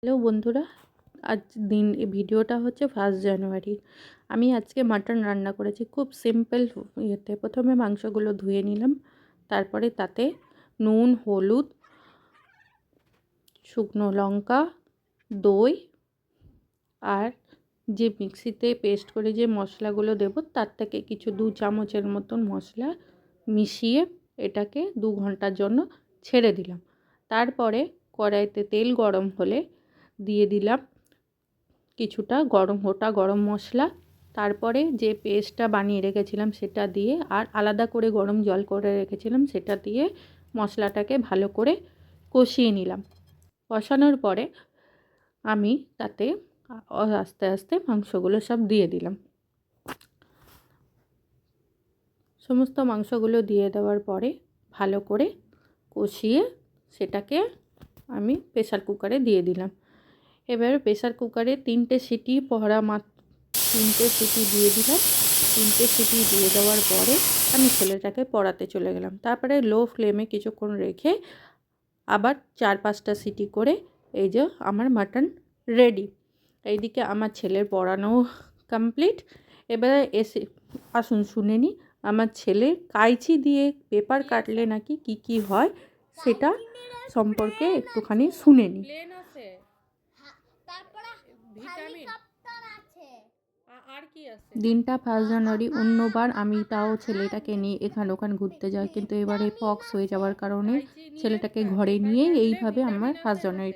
Hello বন্ধুরা, আজ ভিডিওটা হচ্ছে 1 জানুয়ারি। আমি আজকে মাটন রান্না করেছি খুব সিম্পল ইয়েতে। প্রথমে মাংসগুলো ধুয়ে নিলাম, তারপরে তাতে নুন, হলুদ, শুকনো লঙ্কা, দই আর যে মিক্সিতে পেস্ট করে যে মশলাগুলো দেব তার থেকে কিছু 2 চামচের মতন মশলা মিশিয়ে এটাকে 2 ঘন্টার জন্য ছেড়ে দিলাম। তারপরে কড়াইতে তেল গরম হলে দিয়ে দিলাম কিছুটা গোটা গরম মশলা, তারপরে যে পেস্টটা বানিয়ে রেখেছিলাম সেটা দিয়ে আর আলাদা করে গরম জল করে রেখেছিলাম সেটা দিয়ে মশলাটাকে ভালো করে কষিয়ে নিলাম। কষানোর পরে আমি তাতে আস্তে আস্তে মাংসগুলো সব দিয়ে দিলাম। সমস্ত মাংসগুলো দিয়ে দেওয়ার পরে ভালো করে কষিয়ে সেটাকে আমি প্রেসার কুকারে দিয়ে দিলাম। এবার প্রেসার কুকারে 3টে সিটি মাত্র 3টে সিটি দিয়ে দিলাম। 3টে সিটি দিয়ে দেওয়ার পরে আমি ছেলেটাকে পড়াতে চলে গেলাম। তারপরে লো ফ্লেমে কিছুক্ষণ রেখে আবার 4-5টা সিটি করে এই যে আমার মাটন রেডি। এইদিকে আমার ছেলের পড়ানো কমপ্লিট। এবারে আসুন শুনে নিই আমার ছেলে কাইচি দিয়ে পেপার কাটলে নাকি কি হয় সেটা সম্পর্কে একটুখানি শুনে নিই। দিনটা 1 জানুয়ারি, অন্যবার আমি তাও ছেলেটাকে নিয়ে এখান ওখান ঘুরতে যাই, কিন্তু এবারে পক্স হয়ে যাওয়ার কারণে ছেলেটাকে ঘরে নিয়ে এইভাবে আমার 1 জানুয়ারি